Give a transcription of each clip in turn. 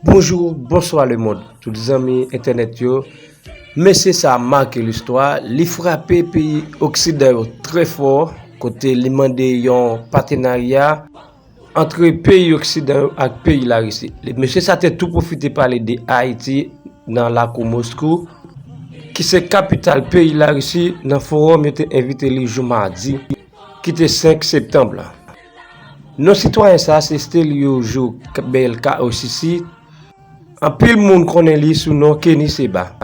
Bonjour, bonsoir le monde, tous les amis internet yo. Mais c'est ça marque l'histoire, li frappé pays occidentaux très fort côté li mandé yon partenariat entre pays occidentaux et pays la Russie. Monsieur ça t'est tout profité parler de Haïti dans la Moscou qui c'est capitale pays la Russie dans forum était invité le jour mardi qui était 5 septembre. Nos citoyens ça assisté le jour bel KOCC. En pile monde connaît lui sous nom Kenny Seba.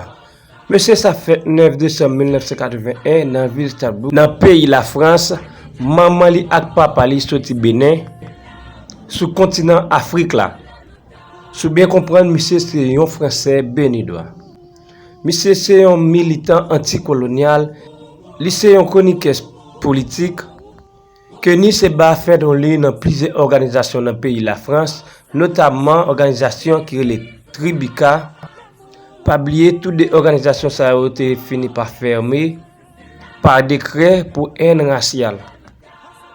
Monsieur ça fait 9 décembre 1981 dans ville Tabou dans pays la France, maman li ak papa li sorti Bénin sous continent Afrique là. Sous bien comprendre monsieur c'est un français béninois. Monsieur c'est un militant anticolonial, li c'est un chroniqueur politique Kenny Seba fait dans plusieurs organisations dans pays la France, notamment organisations qui les Tribica. Pas oublier toutes les organisations ça a été fini par fermer par décret pour haine raciale.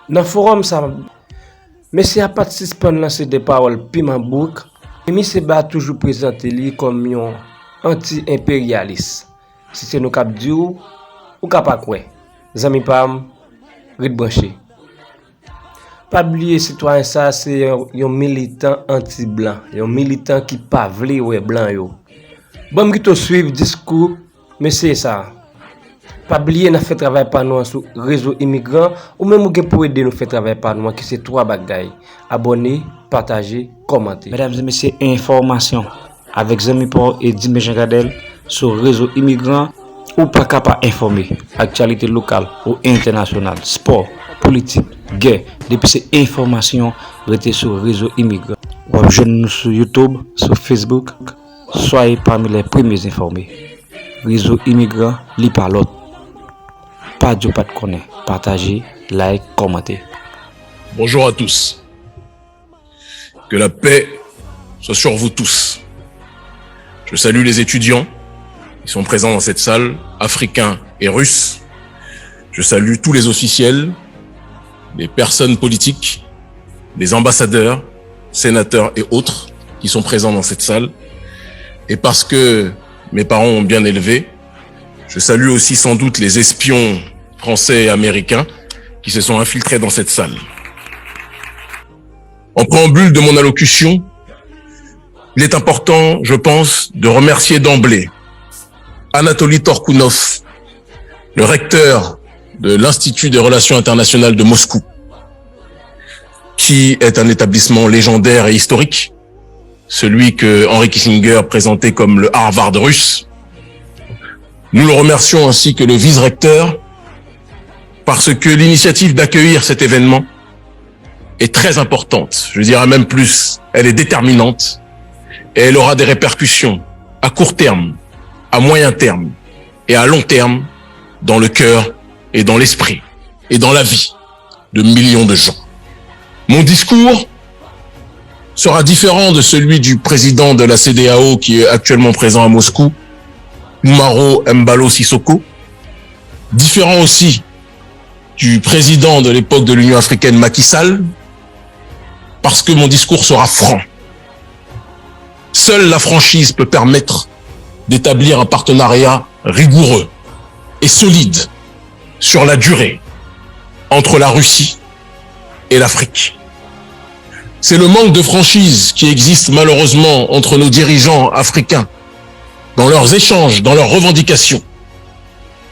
Dans le forum ça monsieur a participé à lancer des paroles Pimambouk et monsieur Ba toujours présenté lui comme un anti-impérialiste. Si c'est nous cap dire ou cap quoi. Zami pam rit branché. Pas oublier citoyen ça c'est un militant anti-blanc, un militant qui pas vle ouais blanc yo. Bon qui te suivre discours mais c'est ça. Pas oublier n'a fait travail par nous sur réseau immigrant ou même pour aider nous faire travail par nous qui c'est trois bagailles. Abonner, partager, commenter. Mesdames et messieurs, information avec Zami Paul et Dime Jean Gadel sur réseau immigrant ou pas capable informer actualité locale ou internationale, sport, politique, guerre. Depuis ces informations restez sur réseau immigrant. Ou nous sur YouTube, sur Facebook. Soyez parmi les premiers informés. Réseau immigrant, li par l'autre. Pas de connaître. Partagez, like, commentez. Bonjour à tous. Que la paix soit sur vous tous. Je salue les étudiants qui sont présents dans cette salle, africains et russes. Je salue tous les officiels, les personnes politiques, les ambassadeurs, sénateurs et autres qui sont présents dans cette salle. Et parce que mes parents ont bien élevé, je salue aussi sans doute les espions français et américains qui se sont infiltrés dans cette salle. En préambule de mon allocution, il est important, je pense, de remercier d'emblée Anatoly Torkounov, le recteur de l'Institut des Relations Internationales de Moscou, qui est un établissement légendaire et historique, celui que Henry Kissinger présentait comme le Harvard russe. Nous le remercions ainsi que le vice-recteur, parce que l'initiative d'accueillir cet événement est très importante. Je dirais même plus, elle est déterminante et elle aura des répercussions à court terme, à moyen terme et à long terme dans le cœur et dans l'esprit et dans la vie de millions de gens. Mon discours sera différent de celui du président de la CEDEAO qui est actuellement présent à Moscou, Umaro Embalo Sissoko, différent aussi du président de l'époque de l'Union africaine Macky Sall, parce que mon discours sera franc. Seule la franchise peut permettre d'établir un partenariat rigoureux et solide sur la durée entre la Russie et l'Afrique. C'est le manque de franchise qui existe malheureusement entre nos dirigeants africains dans leurs échanges, dans leurs revendications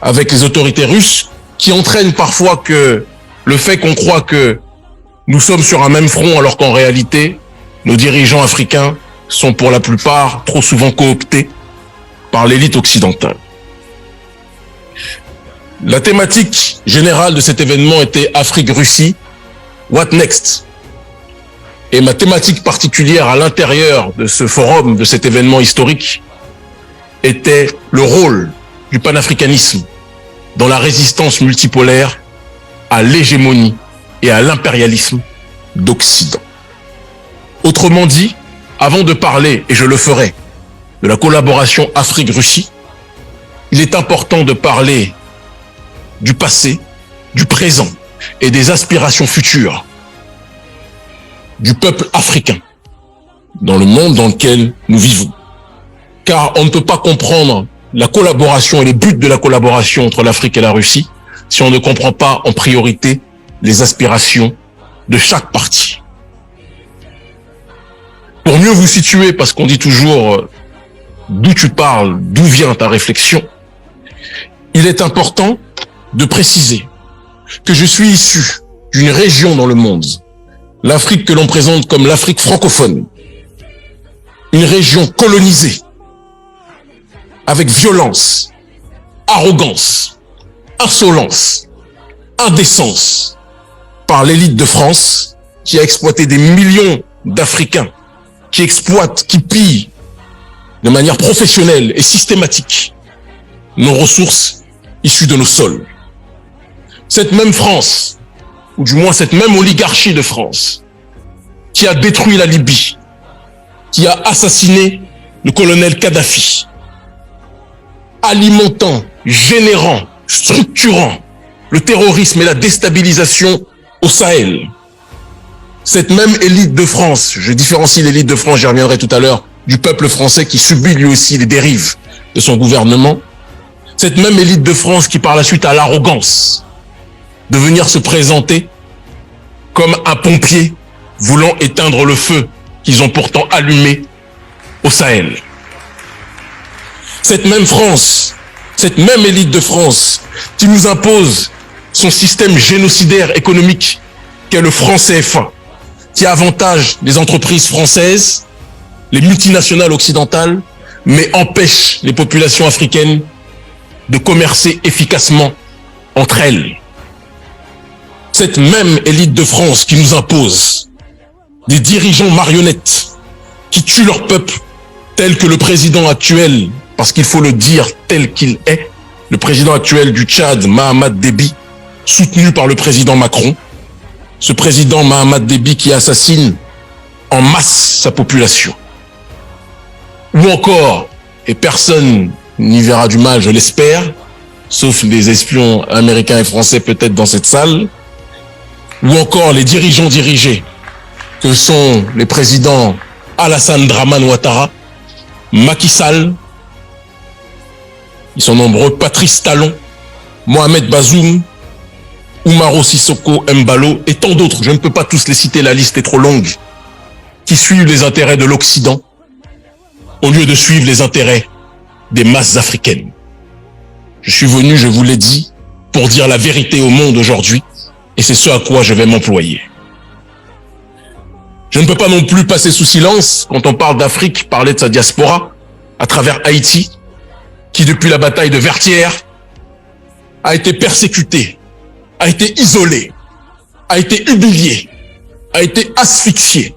avec les autorités russes qui entraîne parfois que le fait qu'on croit que nous sommes sur un même front alors qu'en réalité, nos dirigeants africains sont pour la plupart trop souvent cooptés par l'élite occidentale. La thématique générale de cet événement était Afrique-Russie, what next? Et ma thématique particulière à l'intérieur de ce forum, de cet événement historique, était le rôle du panafricanisme dans la résistance multipolaire à l'hégémonie et à l'impérialisme d'Occident. Autrement dit, avant de parler, et je le ferai, de la collaboration Afrique-Russie, il est important de parler du passé, du présent et des aspirations futures du peuple africain dans le monde dans lequel nous vivons. Car on ne peut pas comprendre la collaboration et les buts de la collaboration entre l'Afrique et la Russie si on ne comprend pas en priorité les aspirations de chaque partie. Pour mieux vous situer, parce qu'on dit toujours d'où tu parles, d'où vient ta réflexion, il est important de préciser que je suis issu d'une région dans le monde, l'Afrique que l'on présente comme l'Afrique francophone, une région colonisée, avec violence, arrogance, insolence, indécence, par l'élite de France, qui a exploité des millions d'Africains, qui exploitent, qui pillent de manière professionnelle et systématique nos ressources issues de nos sols. Cette même France, ou du moins cette même oligarchie de France, qui a détruit la Libye, qui a assassiné le colonel Kadhafi, alimentant, générant, structurant le terrorisme et la déstabilisation au Sahel. Cette même élite de France, je différencie l'élite de France, j'y reviendrai tout à l'heure, du peuple français qui subit lui aussi les dérives de son gouvernement, cette même élite de France qui par la suite a l'arrogance de venir se présenter comme un pompier voulant éteindre le feu qu'ils ont pourtant allumé au Sahel. Cette même France, cette même élite de France qui nous impose son système génocidaire économique qu'est le franc CFA, qui avantage les entreprises françaises, les multinationales occidentales, mais empêche les populations africaines de commercer efficacement entre elles. Cette même élite de France qui nous impose des dirigeants marionnettes qui tuent leur peuple, tel que le président actuel, parce qu'il faut le dire tel qu'il est, le président actuel du Tchad, Mahamat Déby, soutenu par le président Macron, ce président Mahamat Déby qui assassine en masse sa population. Ou encore, et personne n'y verra du mal, je l'espère, sauf les espions américains et français peut-être dans cette salle, ou encore les dirigeants dirigés, que sont les présidents Alassane Dramane Ouattara, Macky Sall, ils sont nombreux, Patrice Talon, Mohamed Bazoum, Umaro Sissoko Embalo et tant d'autres, je ne peux pas tous les citer, la liste est trop longue, qui suivent les intérêts de l'Occident au lieu de suivre les intérêts des masses africaines. Je suis venu, je vous l'ai dit, pour dire la vérité au monde aujourd'hui, et c'est ce à quoi je vais m'employer. Je ne peux pas non plus passer sous silence, quand on parle d'Afrique, parler de sa diaspora, à travers Haïti, qui depuis la bataille de Vertières, a été persécuté, a été isolé, a été humilié, a été asphyxié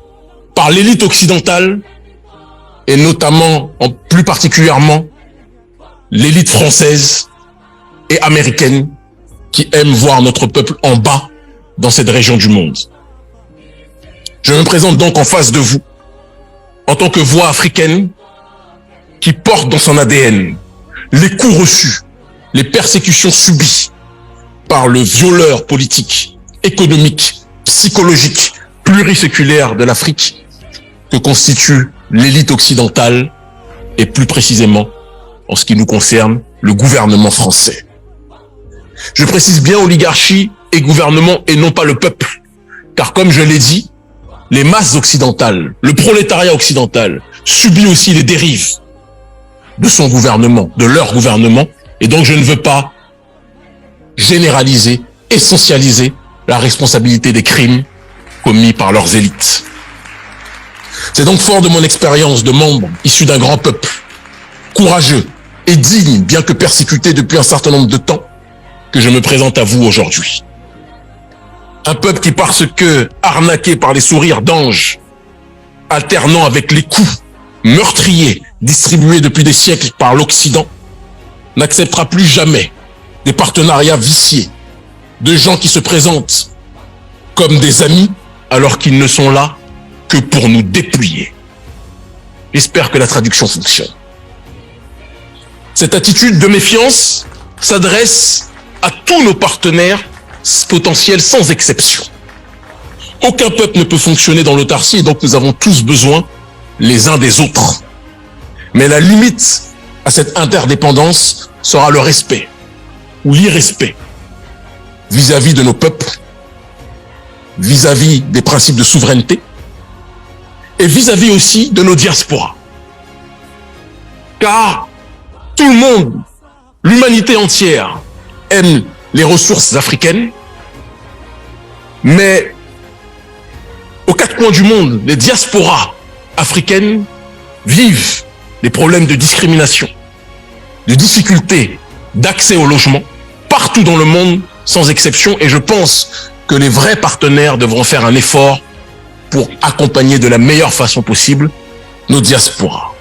par l'élite occidentale, et notamment, plus particulièrement, l'élite française et américaine qui aime voir notre peuple en bas dans cette région du monde. Je me présente donc en face de vous en tant que voix africaine qui porte dans son ADN les coups reçus, les persécutions subies par le violeur politique, économique, psychologique, pluriséculaire de l'Afrique que constitue l'élite occidentale et plus précisément, en ce qui nous concerne, le gouvernement français. Je précise bien oligarchie et gouvernement et non pas le peuple, car comme je l'ai dit, les masses occidentales, le prolétariat occidental subit aussi les dérives de son gouvernement, de leur gouvernement, et donc je ne veux pas généraliser, essentialiser la responsabilité des crimes commis par leurs élites. C'est donc fort de mon expérience de membre issu d'un grand peuple, courageux et digne, bien que persécuté depuis un certain nombre de temps, que je me présente à vous aujourd'hui. Un peuple qui, parce que arnaqué par les sourires d'anges, alternant avec les coups meurtriers distribués depuis des siècles par l'Occident, n'acceptera plus jamais des partenariats viciés, de gens qui se présentent comme des amis alors qu'ils ne sont là que pour nous dépouiller. J'espère que la traduction fonctionne. Cette attitude de méfiance s'adresse à tous nos partenaires potentiels sans exception. Aucun peuple ne peut fonctionner dans l'autarcie et donc nous avons tous besoin les uns des autres. Mais la limite à cette interdépendance sera le respect ou l'irrespect vis-à-vis de nos peuples, vis-à-vis des principes de souveraineté et vis-à-vis aussi de nos diasporas. Car tout le monde, l'humanité entière, aime les ressources africaines, mais aux quatre coins du monde, les diasporas africaines vivent des problèmes de discrimination, de difficultés d'accès au logement, partout dans le monde, sans exception, et je pense que les vrais partenaires devront faire un effort pour accompagner de la meilleure façon possible nos diasporas.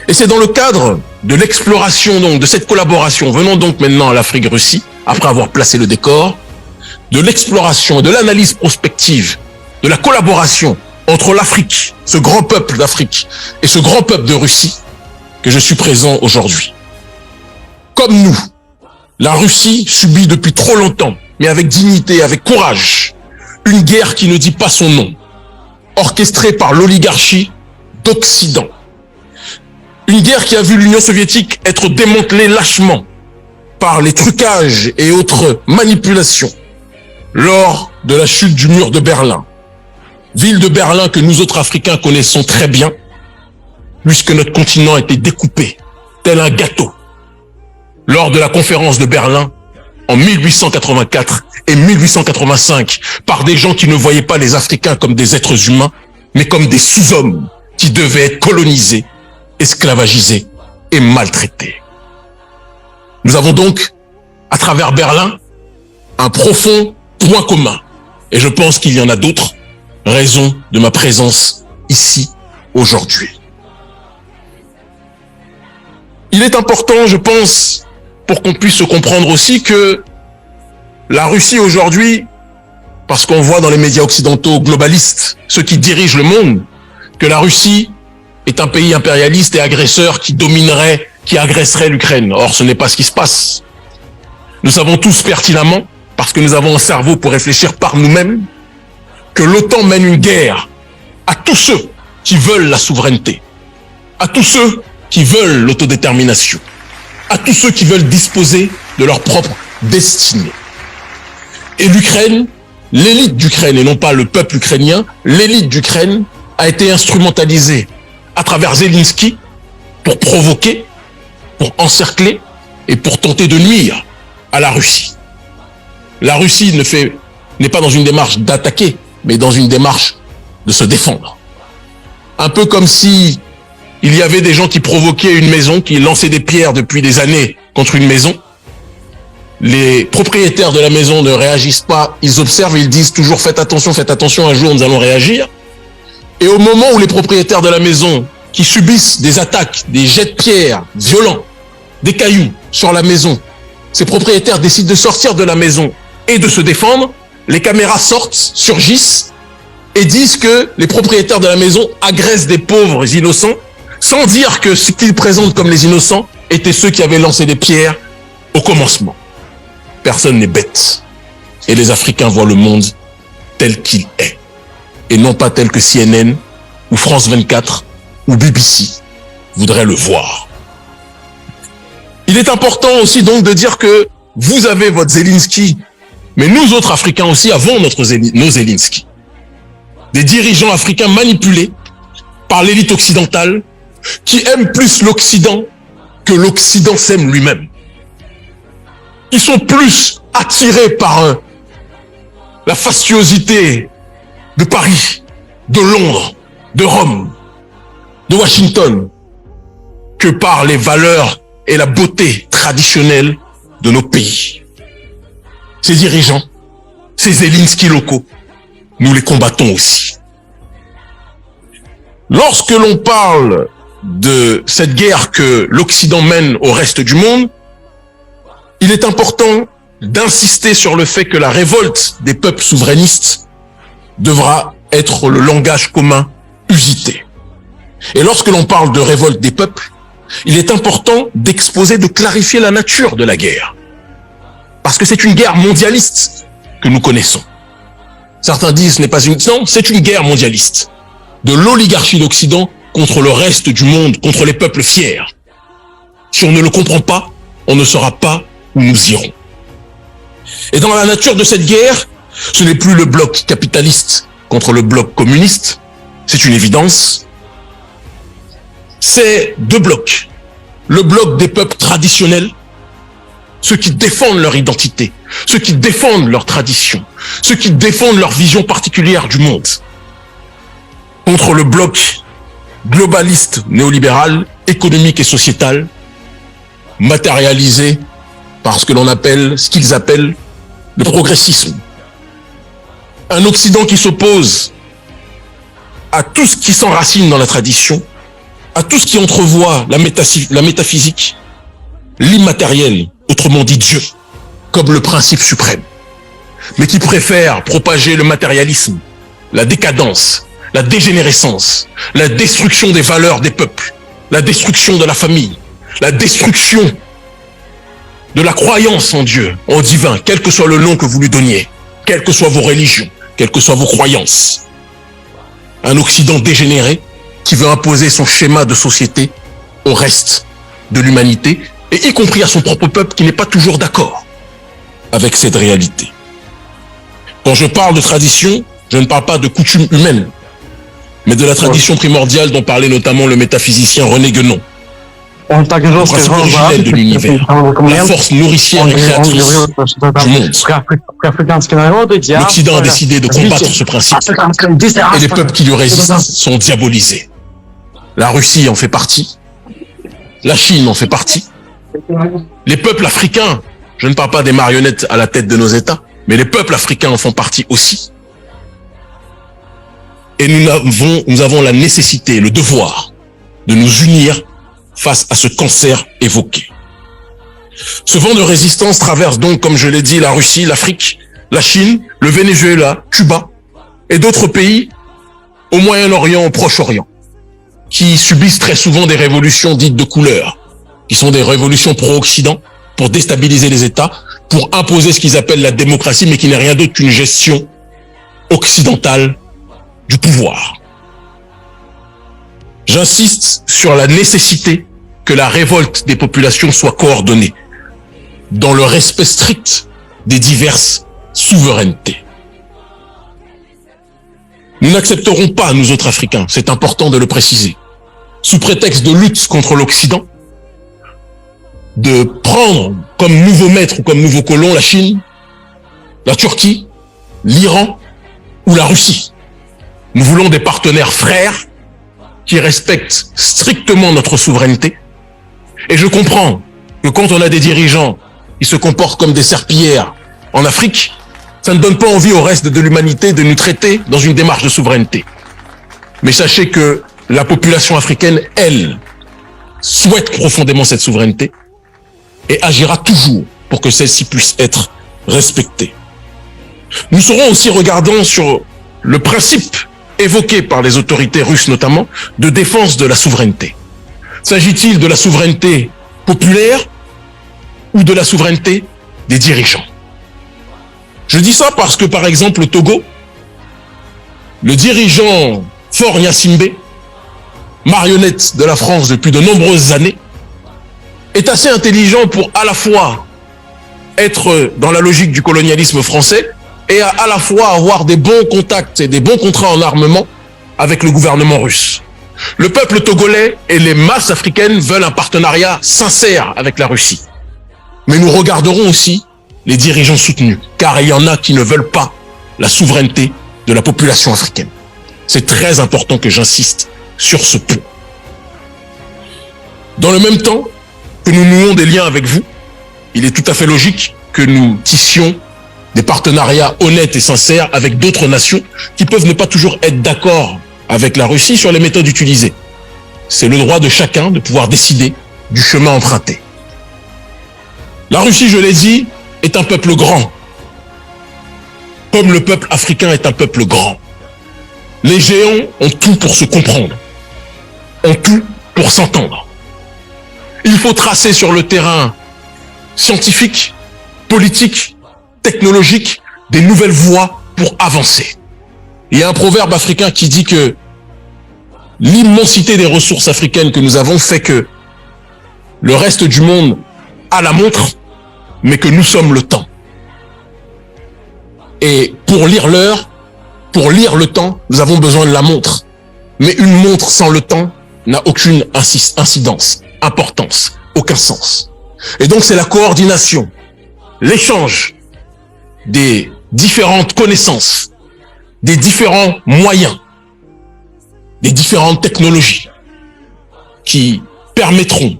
Et c'est dans le cadre de l'exploration, donc, de cette collaboration, venons donc maintenant à l'Afrique-Russie, après avoir placé le décor, de l'exploration et de l'analyse prospective, de la collaboration entre l'Afrique, ce grand peuple d'Afrique, et ce grand peuple de Russie, que je suis présent aujourd'hui. Comme nous, la Russie subit depuis trop longtemps, mais avec dignité, avec courage, une guerre qui ne dit pas son nom, orchestrée par l'oligarchie d'Occident. Une guerre qui a vu l'Union soviétique être démantelée lâchement par les trucages et autres manipulations lors de la chute du mur de Berlin. Ville de Berlin que nous autres Africains connaissons très bien, puisque notre continent a été découpé, tel un gâteau, lors de la conférence de Berlin en 1884 et 1885, par des gens qui ne voyaient pas les Africains comme des êtres humains, mais comme des sous-hommes qui devaient être colonisés, esclavagisés et maltraités. Nous avons donc, à travers Berlin, un profond point commun. Et je pense qu'il y en a d'autres, raison de ma présence ici aujourd'hui. Il est important, je pense, pour qu'on puisse se comprendre aussi que la Russie aujourd'hui, parce qu'on voit dans les médias occidentaux globalistes, ceux qui dirigent le monde, que la Russie est un pays impérialiste et agresseur qui dominerait, qui agresserait l'Ukraine. Or, ce n'est pas ce qui se passe. Nous savons tous pertinemment, parce que nous avons un cerveau pour réfléchir par nous-mêmes, que l'OTAN mène une guerre à tous ceux qui veulent la souveraineté, à tous ceux qui veulent l'autodétermination, à tous ceux qui veulent disposer de leur propre destinée. Et l'Ukraine, l'élite d'Ukraine, et non pas le peuple ukrainien, l'élite d'Ukraine a été instrumentalisée à travers Zelensky pour provoquer, pour encercler et pour tenter de nuire à la Russie. La Russie n'est pas dans une démarche d'attaquer, mais dans une démarche de se défendre. Un peu comme si il y avait des gens qui provoquaient une maison, qui lançaient des pierres depuis des années contre une maison. Les propriétaires de la maison ne réagissent pas, ils observent et ils disent toujours faites attention, un jour nous allons réagir. Et au moment où les propriétaires de la maison qui subissent des attaques, des jets de pierres violents, des cailloux sur la maison, ces propriétaires décident de sortir de la maison et de se défendre, les caméras sortent, surgissent et disent que les propriétaires de la maison agressent des pauvres innocents sans dire que ce qu'ils présentent comme les innocents étaient ceux qui avaient lancé des pierres au commencement. Personne n'est bête. Et les Africains voient le monde tel qu'il est. Et non pas tel que CNN ou France 24 ou BBC voudraient le voir. Il est important aussi donc de dire que vous avez votre Zelensky, mais nous autres Africains aussi avons nos Zelensky. Des dirigeants africains manipulés par l'élite occidentale qui aiment plus l'Occident que l'Occident s'aime lui-même. Ils sont plus attirés par la fastuosité de Paris, de Londres, de Rome, de Washington, que par les valeurs et la beauté traditionnelle de nos pays. Ces dirigeants, ces Zelensky locaux, nous les combattons aussi. Lorsque l'on parle de cette guerre que l'Occident mène au reste du monde, il est important d'insister sur le fait que la révolte des peuples souverainistes devra être le langage commun usité. Et lorsque l'on parle de révolte des peuples, il est important d'exposer, de clarifier la nature de la guerre. Parce que c'est une guerre mondialiste que nous connaissons. Certains disent ce n'est pas une... Non, c'est une guerre mondialiste. de l'oligarchie d'Occident contre le reste du monde, contre les peuples fiers. Si on ne le comprend pas, on ne saura pas où nous irons. Et dans la nature de cette guerre, ce n'est plus le bloc capitaliste contre le bloc communiste, c'est une évidence. C'est deux blocs. Le bloc des peuples traditionnels, ceux qui défendent leur identité, ceux qui défendent leur tradition, ceux qui défendent leur vision particulière du monde, contre le bloc globaliste, néolibéral, économique et sociétal, matérialisé par ce qu'ils appellent le progressisme. Un Occident qui s'oppose à tout ce qui s'enracine dans la tradition, à tout ce qui entrevoit la métaphysique, l'immatériel, autrement dit Dieu, comme le principe suprême, mais qui préfère propager le matérialisme, la décadence, la dégénérescence, la destruction des valeurs des peuples, la destruction de la famille, la destruction de la croyance en Dieu, en divin, quel que soit le nom que vous lui donniez, quelles que soient vos religions, quelles que soient vos croyances. Un Occident dégénéré qui veut imposer son schéma de société au reste de l'humanité, et y compris à son propre peuple qui n'est pas toujours d'accord avec cette réalité. Quand je parle de tradition, je ne parle pas de coutumes humaines, mais de la tradition primordiale dont parlait notamment le métaphysicien René Guénon. Le principe originel de l'univers, la force nourricière et créatrice du monde. L'Occident a décidé de combattre ce principe, et les peuples qui lui résistent sont diabolisés. La Russie en fait partie, la Chine en fait partie, les peuples africains, je ne parle pas des marionnettes à la tête de nos États, mais les peuples africains en font partie aussi. Et nous avons la nécessité, le devoir de nous unir face à ce cancer évoqué. Ce vent de résistance traverse donc, comme je l'ai dit, la Russie, l'Afrique, la Chine, le Venezuela, Cuba et d'autres pays au Moyen-Orient, au Proche-Orient, qui subissent très souvent des révolutions dites de couleur, qui sont des révolutions pro-Occident, pour déstabiliser les États, pour imposer ce qu'ils appellent la démocratie, mais qui n'est rien d'autre qu'une gestion occidentale du pouvoir. J'insiste sur la nécessité que la révolte des populations soit coordonnée dans le respect strict des diverses souverainetés. Nous n'accepterons pas, nous autres Africains, c'est important de le préciser, sous prétexte de lutte contre l'Occident, de prendre comme nouveau maître ou comme nouveau colon la Chine, la Turquie, l'Iran ou la Russie. Nous voulons des partenaires frères qui respectent strictement notre souveraineté. Et je comprends que quand on a des dirigeants qui se comportent comme des serpillères en Afrique, ça ne donne pas envie au reste de l'humanité de nous traiter dans une démarche de souveraineté. Mais sachez que la population africaine, elle, souhaite profondément cette souveraineté et agira toujours pour que celle-ci puisse être respectée. Nous serons aussi regardants sur le principe évoqué par les autorités russes notamment, de défense de la souveraineté. S'agit-il de la souveraineté populaire ou de la souveraineté des dirigeants? Je dis ça parce que, par exemple, au Togo, le dirigeant Faure Gnassingbé, marionnette de la France depuis de nombreuses années, est assez intelligent pour à la fois être dans la logique du colonialisme français et à la fois avoir des bons contacts et des bons contrats en armement avec le gouvernement russe. Le peuple togolais et les masses africaines veulent un partenariat sincère avec la Russie. Mais nous regarderons aussi les dirigeants soutenus, car il y en a qui ne veulent pas la souveraineté de la population africaine. C'est très important que j'insiste sur ce point. Dans le même temps que nous nouons des liens avec vous, il est tout à fait logique que nous tissions des partenariats honnêtes et sincères avec d'autres nations qui peuvent ne pas toujours être d'accord avec la Russie sur les méthodes utilisées. C'est le droit de chacun de pouvoir décider du chemin emprunté. La Russie, je l'ai dit, est un peuple grand, comme le peuple africain est un peuple grand. Les géants ont tout pour se comprendre, ont tout pour s'entendre. Il faut tracer sur le terrain scientifique, politique, technologique, des nouvelles voies pour avancer. Il y a un proverbe africain qui dit que l'immensité des ressources africaines que nous avons fait que le reste du monde a la montre, mais que nous sommes le temps. Et pour lire l'heure, pour lire le temps, nous avons besoin de la montre. Mais une montre sans le temps n'a aucune incidence, importance, aucun sens. Et donc c'est la coordination, l'échange des différentes connaissances, des différents moyens, des différentes technologies qui permettront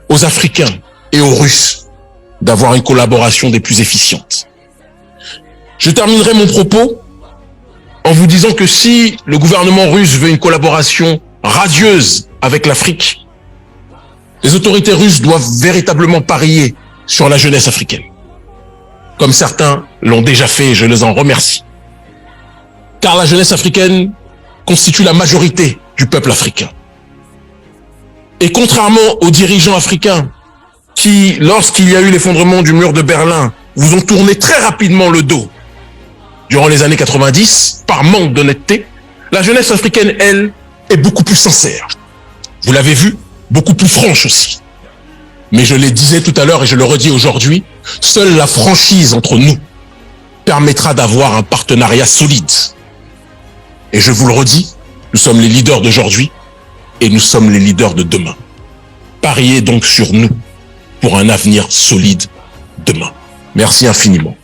aux Africains et aux Russes d'avoir une collaboration des plus efficientes. Je terminerai mon propos en vous disant que si le gouvernement russe veut une collaboration radieuse avec l'Afrique, les autorités russes doivent véritablement parier sur la jeunesse africaine. Comme certains l'ont déjà fait et je les en remercie. Car la jeunesse africaine constitue la majorité du peuple africain. Et contrairement aux dirigeants africains qui, lorsqu'il y a eu l'effondrement du mur de Berlin, vous ont tourné très rapidement le dos durant les années 90, par manque d'honnêteté, la jeunesse africaine, elle, est beaucoup plus sincère. Vous l'avez vu, beaucoup plus franche aussi. Mais je le disais tout à l'heure et je le redis aujourd'hui, seule la franchise entre nous permettra d'avoir un partenariat solide. Et je vous le redis, nous sommes les leaders d'aujourd'hui et nous sommes les leaders de demain. Pariez donc sur nous pour un avenir solide demain. Merci infiniment.